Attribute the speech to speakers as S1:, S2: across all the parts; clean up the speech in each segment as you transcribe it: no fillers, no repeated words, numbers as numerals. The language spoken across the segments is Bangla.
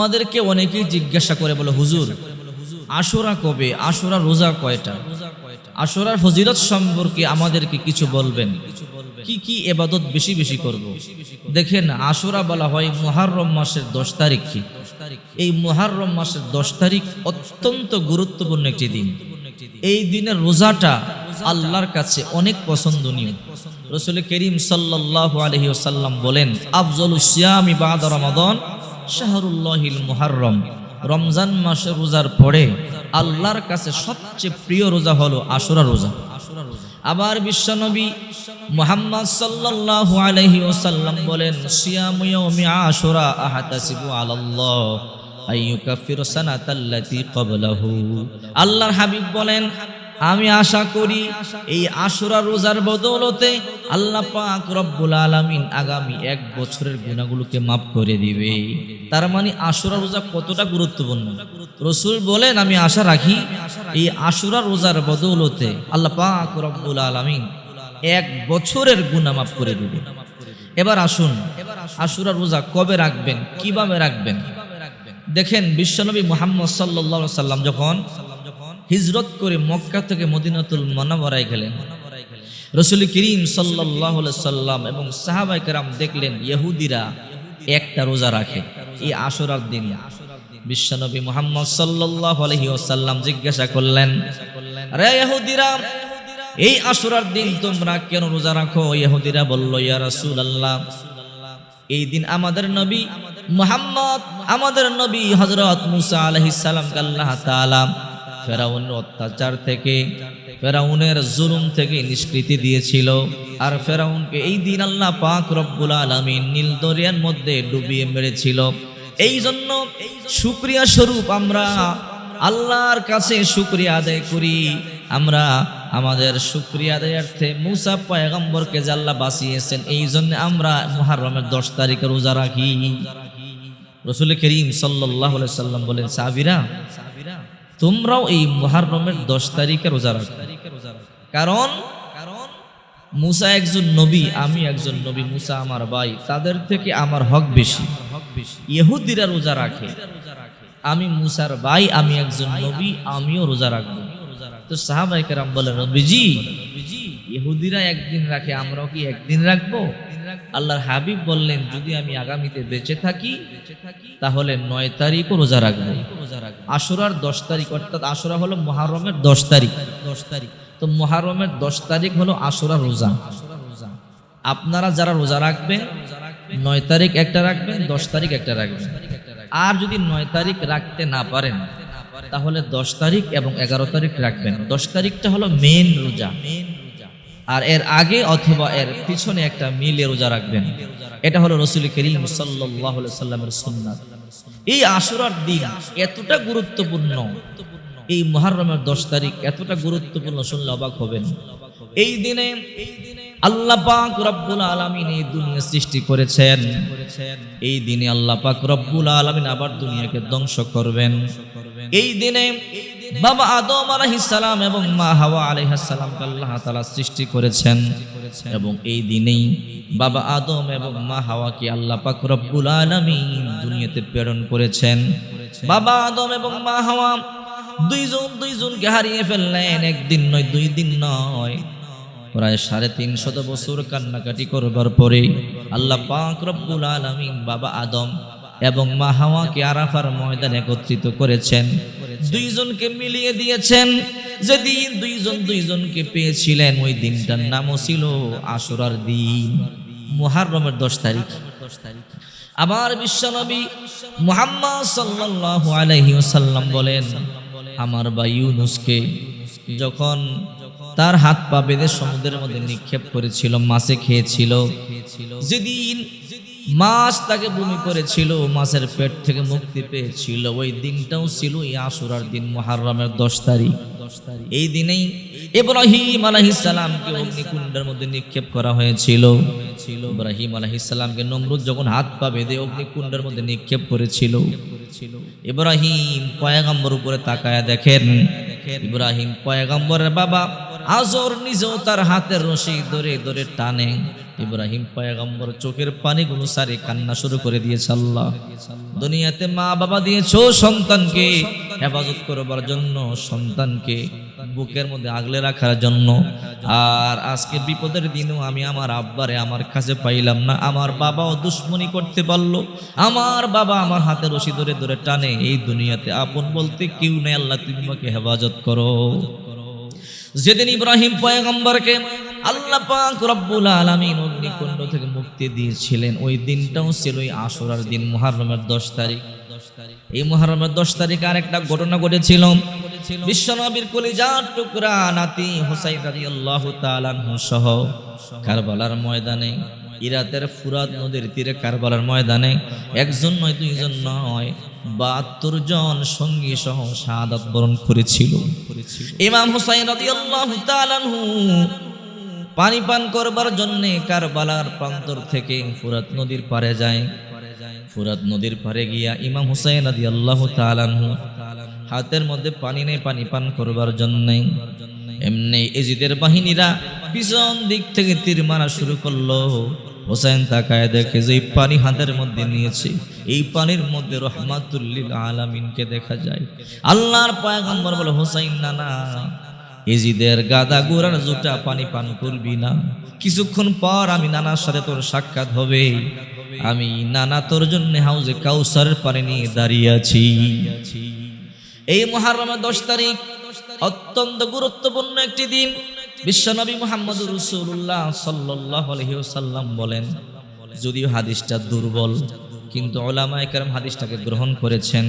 S1: আমাদেরকে অনেকেই জিজ্ঞাসা করে বলে, হুজুর আশুরা কবে, আশুরা রোজা কয়টা, আশুরার ফজিলত সম্পর্কে আমাদেরকে কিছু বলবেন, কি কি ইবাদত বেশি বেশি করব। দেখেন, আশুরা বলা হয় মুহররম মাসের 10 তারিখকে। এই মুহররম মাসের 10 তারিখ অত্যন্ত গুরুত্বপূর্ণ একটি দিন। এই দিনের রোজাটা আল্লাহর কাছে অনেক পছন্দনীয়। রাসূল করিম সাল্লাল্লাহু আলাইহি ওয়াসাল্লাম বলেন, আফজালুস সিয়ামি বা'দা রমাদান শাহরুল্লাহিল মুহররম। রমজান মাসের রোজার পরে আল্লাহর কাছে সবচেয়ে প্রিয় রোজা হলো আশুরা রোজা। আবার বিশ্বনবী মুহাম্মদ সাল্লাল্লাহু আলাইহি ওয়াসাল্লাম বলেন, সিয়ামু ইয়াউমি আশুরা আহতাসিবু আলাল্লাহ আইয়ুকাফিরু সানাতাল্লাতী ক্বাবলাহু। আল্লাহর হাবিব বলেন, আমি আশা করি এই আশুরা রোজার বদৌলতে আল্লাহ পাক রব্বুল আলামিন আগামী 1 বছরের গুনাহগুলোকে মাফ করে দিবে। তার মানে আশুরা রোজা কতটা গুরুত্বপূর্ণ। রাসূল বলেন, আমি আশা রাখি এই আশুরা রোজার বদৌলতে আল্লাহ পাক রব্বুল আলামিন 1 বছরের গুনাহ মাফ করে দিবে। এবার আসুন, আশুরা রোজা কবে রাখবেন, কিভাবে রাখবেন। দেখেন, বিশ্বনবী মুহাম্মদ সাল্লাল্লাহু আলাইহি ওয়াসাল্লাম যখন হিজরত করে মক্কা থেকে মদিনাতুল মুনাওয়ারায় গেলেন, রাসূল করিম সাল্লাল্লাহু আলাইহি সাল্লাম এবং সাহাবায়ে কেরাম দেখলেন ইহুদিরা একটা রোজা রাখে এই আশুরার দিন। বিশ্বনবী মুহাম্মদ সাল্লাল্লাহু আলাইহি ওয়াসাল্লাম জিজ্ঞাসা করলেন, আরে ইহুদিরা, এই আশুরার দিন তোমরা কেন রোজা রাখো? ইহুদিরা বলল, ইয়া রাসূলুল্লাহ, এই দিন আমাদের নবী মুহাম্মদ, আমাদের নবী হযরত মুসা আলাইহিস সালামকে আল্লাহ তাআলা ফেরাউনের অত্যাচার থেকে, ফেরাউনের জুলুম থেকে নিষ্কৃতি দিয়েছিল। আর ফেরাউনকে এই দিন আল্লাহ পাক রব্বুল আলামিন নীল দরিয়ার মধ্যে ডুবিয়ে মেরেছিল। এই জন্য শুকরিয়া স্বরূপ আমরা আল্লাহর কাছে শুকরিয়া আদায় করি। আমরা আমাদের শুকরিয়া আদায়ার্থে মুসা পয়গম্বরকে যে আল্লাহ বাঁচিয়েছেন, এই জন্য আমরা মুহররমের 10 তারিখে রোজা রাখি। রাসূল করিম সাল্লাল্লাহু আলাইহি সাল্লাম বলেন, সাহাবীরা, তোমরাও এই মুহররমের 10 তারিখে রোজা রাখো। কারণ মুসা একজন নবী, আমি একজন নবী, মুসা আমার ভাই, তাদের থেকে আমার হক বেশি। ইহুদিরা রোজা রাখে, আমি মুসার ভাই, আমি একজন নবী, আমিও রোজা রাখবো। তো সাহাবায়ে কেরাম বলেন, নবীজি, ইহুদিরা একদিন রাখে, আমরাও কি একদিন রাখবো? আল্লাহর হাবিব বললেন, যদি আমি আগামীতে বেঁচে থাকি তাহলে 9 তারিখও রোজা রাখবো। আশুরার 10 তারিখ, অর্থাৎ আশুরা হলো মুহররমের 10 তারিখ। তো মুহররমের 10 তারিখ হলো আশুরা রোজা। আপনারা যারা রোজা রাখবেন 9 তারিখ একটা রাখবেন, 10 তারিখ একটা রাখবেন। আর যদি 9 তারিখ রাখতে না পারেন তাহলে 10 তারিখ এবং 11 তারিখ রাখবেন। 10 তারিখটা হলো মেন রোজা, আর এর আগে অথবা এর পিছনে একটা মিলে রোজা রাখবেন। এটা হলো রাসূল করিম সাল্লাল্লাহু আলাইহি সাল্লামের সুন্নাত। এই আশুরার দিন এতটা গুরুত্বপূর্ণ, এই মুহররমের 10 তারিখ এতটা গুরুত্বপূর্ণ, শুনলে অবাক হবেন। এই দিনে আল্লাহ পাক রব্বুল আলামিন এই দুনিয়া সৃষ্টি করেছেন। এই দিনে আল্লাহ পাক রব্বুল আলামিন আবার দুনিয়াকে ধ্বংস করবেন। এই দিনে বাবা আদম আলাইহিস সালাম এবং মা হাওয়া আলাইহিস সালামকে আল্লাহ তাআলা সৃষ্টি করেছেন, এবং এই দিনেই বাবা আদম এবং মা হাওয়াকে আল্লাহ পাক রব্বুল আলামিন দুনিয়াতে প্রেরণ করেছেন। বাবা আদম এবং মা হাওয়া দুইজনকে হারিয়ে ফেললেন। একদিন নয়, 2 দিন নয়, প্রায় 350 বছর কান্নাকাটি করবার পরে আল্লাহ পাক রব্বুল আলামিন বাবা আদম এবং মা হাওয়াকে আরাফার ময়দানে একত্রিত করেছেন। দুইজনকে মিলিয়ে দিয়েছেন। যেদিন দুইজনকে পেয়েছিলেন, ওই দিনটার নামও ছিল আশুরার দিন, মুহররমের 10 তারিখ। আবার বিশ্বনবী মুহাম্মদ সাল্লাল্লাহু আলাইহি ওয়াসাল্লাম বলেন, আমার ভাই ইউনূসকে যখন তার হাত পা বেঁধে সমুদ্রের মধ্যে নিক্ষেপ করেছিল, মাছে খেয়েছিল, যেদিন মাছ তাকে বমি করেছিল, মাছের পেট থেকে মুক্তি পেয়েছিল, ওই দিনটাও ছিল এই আশুরার দিন, মুহররমের 10 তারিখ। এই দিনেই ইব্রাহিম আলাইহিস সালামকে অগ্নিকুণ্ডের মধ্যে নিক্ষেপ করা হয়েছিল। ইব্রাহিম আলাইহিস সালামকে নমরুদ যখন হাত পা বেঁধে অগ্নিকুণ্ডের মধ্যে নিক্ষেপ করেছিল, ইব্রাহিম পয়গম্বর উপরে তাকায়া দেখেন, ইব্রাহিম পয়গম্বরের বাবা আজর নিজেও তার হাতের রশি ধরে ধরে টানে। ইব্রাহিম পয়গম্বর চোখের পানিগুলো সারে কান্না শুরু করে দিয়েছে। আল্লাহ দুনিয়াতে মা বাবা দিয়েছো সন্তানকে হেফাজত করবার জন্য, সন্তানকে বুকের মধ্যে আগলে রাখার জন্য। আর আজকে বিপদের দিনও আমি আমার আব্বারে আমার কাছে পাইলাম না। আমার বাবাও দুশ্মনী করতে পারলো, আমার বাবা আমার হাতে রশি ধরে ধরে টানে। এই দুনিয়াতে আপন বলতে কেউ নেই, আল্লাহ তুমি আমাকে হেফাজত করো। যেদিন ইব্রাহিম পয়গম্বরকে আল্লাহ পাক রব্বুল আলামিন অগ্নিকুণ্ড থেকে মুক্তি দিয়েছিলেন, ওই দিনটাও ছিল ওই আশুরার দিন, মুহররমের 10 তারিখ। এই মুহররমের 10 তারিখে আরেকটা ঘটনা ঘটেছিল। বিশ্বনবীর কলিজার টুকরা নাতি হুসাইন রাদিয়াল্লাহু তাআলা আনহু সহ কারবালার ময়দানে, ইরাতের ফুরাত নদীর তীরে কারবালার ময়দানে একজন নয়, দুইজন নয়, 72 জন সঙ্গী সহ শাহাদাত বরণ করেছিল। ইমাম হুসাইন রাদিয়াল্লাহু তাআলা আনহু পানি পান করবার জন্য কারবালার প্রান্তর থেকে ফুরাত নদীর পারে যায়। ফুরাত নদীর পারে গিয়া ইমাম হুসাইন রাদিয়াল্লাহু তাআলা আনহু হাতের মধ্যে পানি নেই পানি পান করবার জন্য। এমনি এজিদের বাহিনীরা পিছন দিক থেকে তীর মারা শুরু করলো। হুসাইন তাকায় দেখে যে পানি হাতের মধ্যে নিয়েছে, এই পানির মধ্যে রহমাতুল লিল আলামিনকে দেখা যায়। আল্লাহর পয়গম্বর বলে, হুসাইন না না, এজিদের গাদা গোরার জুটা পানি পান করবি না, কিছুক্ষণ পর আমি নানার সাথে তোর সাক্ষাৎ হবে, আমি নানা তোর জন্য হাউজে কাউসারের পানি নিয়ে দাঁড়িয়ে আছি। এই মুহররমের 10 তারিখ অত্যন্ত গুরুত্বপূর্ণ একটি দিন। বিশ্বনবী মুহাম্মদুর রাসূলুল্লাহ সাল্লাল্লাহু আলাইহি ওয়াসাল্লাম বলেন, যদিও হাদিসটা দুর্বল কিন্তু উলামায়ে কেরাম হাদিসটাকে গ্রহণ করেছেন।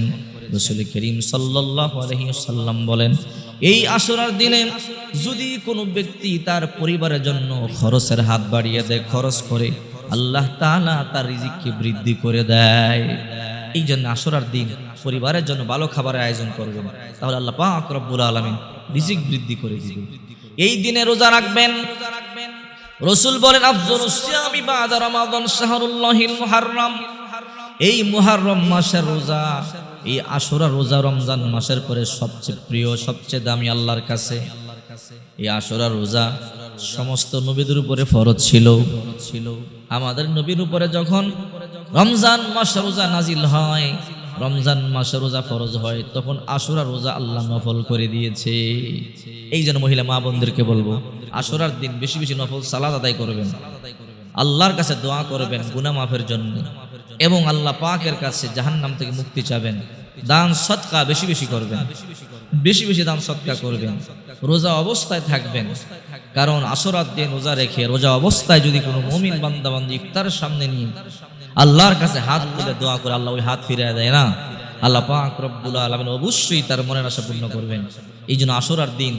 S1: রাসূল করিম সাল্লাল্লাহু আলাইহি ওয়াসাল্লাম বলেন, এই আশুরার দিনে যদি কোনো ব্যক্তি তার পরিবারের জন্য খরচের হাত বাড়িয়ে দেয়, খরচ করে, আল্লাহ তাআলা তার রিজিককে বৃদ্ধি করে দেয়। এই জন্য আশুরার দিন পরিবারের জন্য ভালো খাবারের আয়োজন করবেন, তাহলে আল্লাহ পাক রব্বুল আলামিন রিজিক বৃদ্ধি করে দিবেন। এই দিনে রোজা রাখবেন। রাসূল বলেন, আফযালুস সিয়ামি বাদা রমাদান শাহরুল্লাহিল মুহাররম। এই মুহররম মাসের রোজা, এই আশুরা রোজা রমজান মাসের পরে সবচেয়ে প্রিয়, সবচেয়ে দামি আল্লাহর কাছে। এই আশুরা রোজা সমস্ত নবীদের উপরে ফরজ ছিল। আমাদের নবীর উপরে যখন রমজান মাস রোজা নাজিল হয়, রমজান মাসে রোজা ফরজ হয়, তখন আশুরা রোজা আল্লাহ নফল করে দিয়েছে। এই জন্য মহিলা মা বোনদেরকে বলবো, আশুরার দিন বেশি বেশি নফল সালাত আদায় করবেন, আল্লাহর কাছে দোয়া করবেন গুনাহ মাফের জন্য, এবং আল্লাহ পাকের কাছে জাহান্নাম থেকে মুক্তি চাবেন। দান সদকা বেশি বেশি করবেন, বেশি বেশি দান সদকা করবেন। রোজা অবস্থায় থাকবেন, কারণ আশুরার দিন রোজা রেখে রোজা অবস্থায় যদি কোনো মুমিন বান্দা বান্দি ইফতারের সামনে নিয়ে আল্লাহর কাছে হাত তুলে দোয়া করে, আল্লাহ ওই হাত ফিরিয়ে দেয় না, আল্লাহ পাক রব্বুল আলামিন অবশ্যই তার মনের আশা পূর্ণ করবেন। এই জন্য আশুরার দিন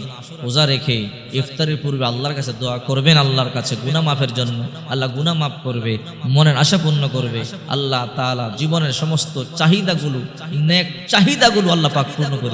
S1: রোজা রেখে ইফতারের পূর্বে আল্লাহর কাছে দোয়া করবেন, আল্লাহর কাছে গুনাহ মাফের জন্য। আল্লাহ গুনাহ মাফ করবে, মনের আশা পূর্ণ করবে। আল্লাহ তাআলা জীবনের সমস্ত চাহিদাগুলো, নেক চাহিদাগুলো আল্লাহ পাক পূর্ণ করে